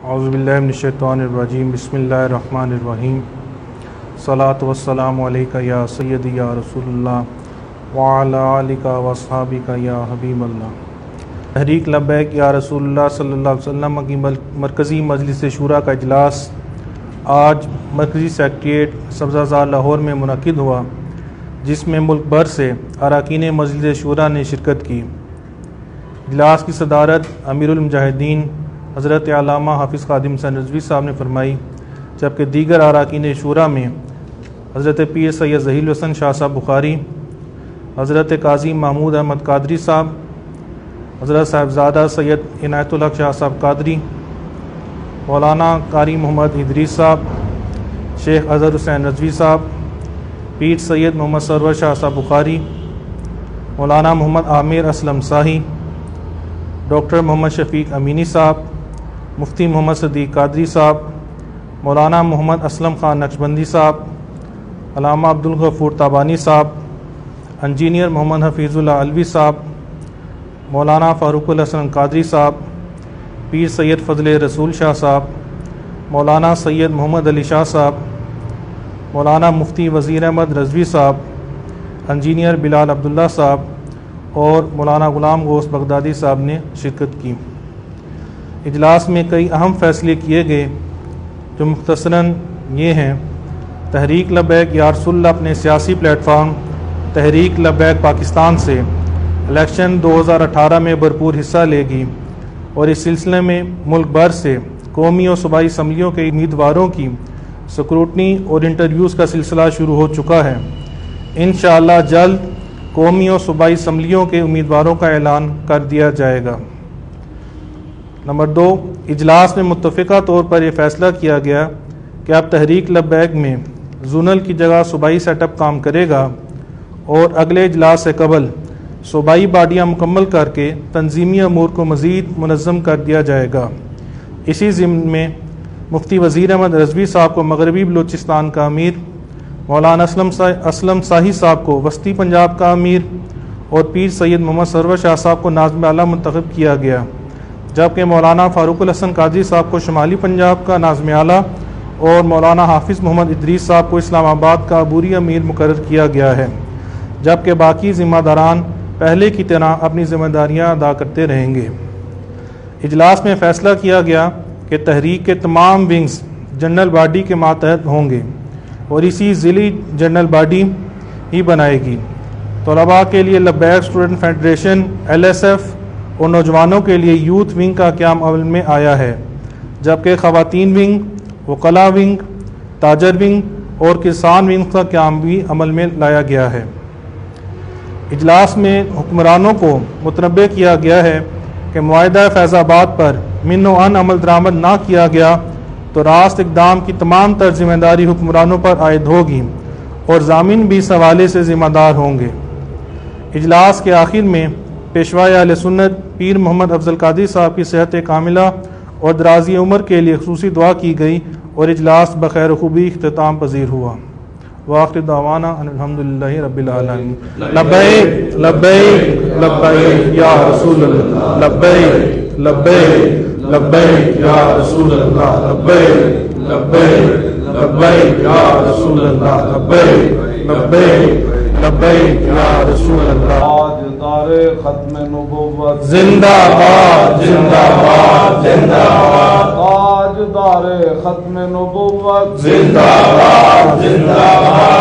اعوذ باللہ من الشیطان الرجیم بسم اللہ الرحمن الرحیم صلاۃ والسلام علیکہ یا سیدی یا رسول اللہ وعلی آلک واصحابک یا حبیب اللہ۔ تحریک لبیک یا رسول اللہ صلی اللہ علیہ وسلم کی مرکزی مجلس شورا کا اجلاس آج مرکزی سیکریٹریٹ سبزہ زار لاہور میں منعقد ہوا، جس میں ملک بھر سے اراکین مجلس شورا نے شرکت کی۔ اجلاس کی صدارت امیر المجاہدین حضرت علامہ حافظ خادم حسین رضوی صاحب نے فرمائی، جبکہ دیگر اراکین شورا میں حضرت پیر سید ظہیر الحسن شاہ صاحب بخاری، حضرت قاضی محمود احمد قادری صاحب، حضرت صاحبزادہ سید عنایت الحق شاہ صاحب قادری، مولانا قاری محمد ادریس صاحب، شیخ اظہر حسین رضوی صاحب، پیر سید محمد سرور شاہ صاحب بخاری، مولانا محمد عامر اسلم صاحی، ڈاکٹر محمد شفیق امینی صاحب، مفتی محمد صدیق قادری صاحب، مولانا محمد اسلم خان نقشبندی صاحب، علامہ عبدالغفور تابانی صاحب، انجینئر محمد حفیظ اللہ علوی صاحب، مولانا فاروق الحسن قادری صاحب، پیر سید فضل رسول شاہ صاحب، مولانا سید محمد علی شاہ صاحب، مولانا مفتی وزیر احمد رضوی صاحب، انجینئر بلال عبداللہ صاحب اور مولانا غلام گوشت بغدادی صاحب نے شرکت کی۔ اجلاس میں کئی اہم فیصلے کیے گئے، جو مختصراً یہ ہیں: تحریک لبیک یا رسول اللہ اپنے سیاسی پلیٹ فارم تحریک لبیک پاکستان سے الیکشن 2018 میں بھرپور حصہ لے گی، اور اس سلسلے میں ملک بھر سے قومی اور صوبائی اسمبلیوں کے امیدواروں کی سکروٹنی اور انٹرویوز کا سلسلہ شروع ہو چکا ہے۔ انشاءاللہ جلد قومی اور صوبائی اسمبلیوں کے امیدواروں کا اعلان کر دیا جائے گا۔ نمبر 2، اجلاس میں متفقہ طور پر یہ فیصلہ کیا گیا کہ اب تحریک لبیک میں زونل کی جگہ صوبائی سیٹ اپ کام کرے گا، اور اگلے اجلاس سے قبل صوبائی باڈیاں مکمل کر کے تنظیمی امور کو مزید منظم کر دیا جائے گا۔ اسی ضمن میں مفتی وزیر احمد رضوی صاحب کو مغربی بلوچستان کا امیر، مولانا اسلم صاحی صاحب کو وسطی پنجاب کا امیر اور پیر سید محمد سرور شاہ صاحب کو ناظم اعلیٰ منتخب کیا گیا، جبکہ مولانا فاروق الحسن قادری صاحب کو شمالی پنجاب کا ناظم اعلیٰ اور مولانا حافظ محمد ادریس صاحب کو اسلام آباد کا عبوری امیر مقرر کیا گیا ہے، جبکہ باقی ذمہ داران پہلے کی طرح اپنی ذمہ داریاں ادا کرتے رہیں گے۔ اجلاس میں فیصلہ کیا گیا کہ تحریک کے تمام ونگز جنرل باڈی کے ماتحت ہوں گے، اور اسی ضلعی جنرل باڈی ہی بنائے گی۔ طلباء کے لیے لبیک اسٹوڈنٹ فیڈریشن LSF اور نوجوانوں کے لیے یوتھ ونگ کا قیام عمل میں آیا ہے، جبکہ خواتین ونگ، وکلاء ونگ، تاجر ونگ اور کسان ونگ کا قیام بھی عمل میں لایا گیا ہے۔ اجلاس میں حکمرانوں کو متنبہ کیا گیا ہے کہ معاہدہ فیض آباد پر من و عن عمل درآمد نہ کیا گیا تو راست اقدام کی تمام تر ذمہ داری حکمرانوں پر عائد ہوگی، اور ضامن بھی اس حوالے سے ذمہ دار ہوں گے۔ اجلاس کے آخر میں پیشوائے اہل سنت پیر محمد افضل قادری صاحب کی صحت کاملہ اور درازی عمر کے لیے خصوصی دعا کی گئی، اور اجلاس بخیر و خوبی اختتام پذیر ہوا۔ وآخر دعوانا ان الحمدللہ رب العالمین۔ لبیک لبیک لبیک یا رسول اللہ، لبیک لبیک لبیک یا رسول اللہ، لبیک لبیک لبیک یا رسول اللہ، لبیک لبیک لبیک یا رسول اللہ۔ تاجدار ختم نبوت زندہ باد زندہ باد زندہ باد، تاجدار ختم نبوت زندہ باد زندہ باد۔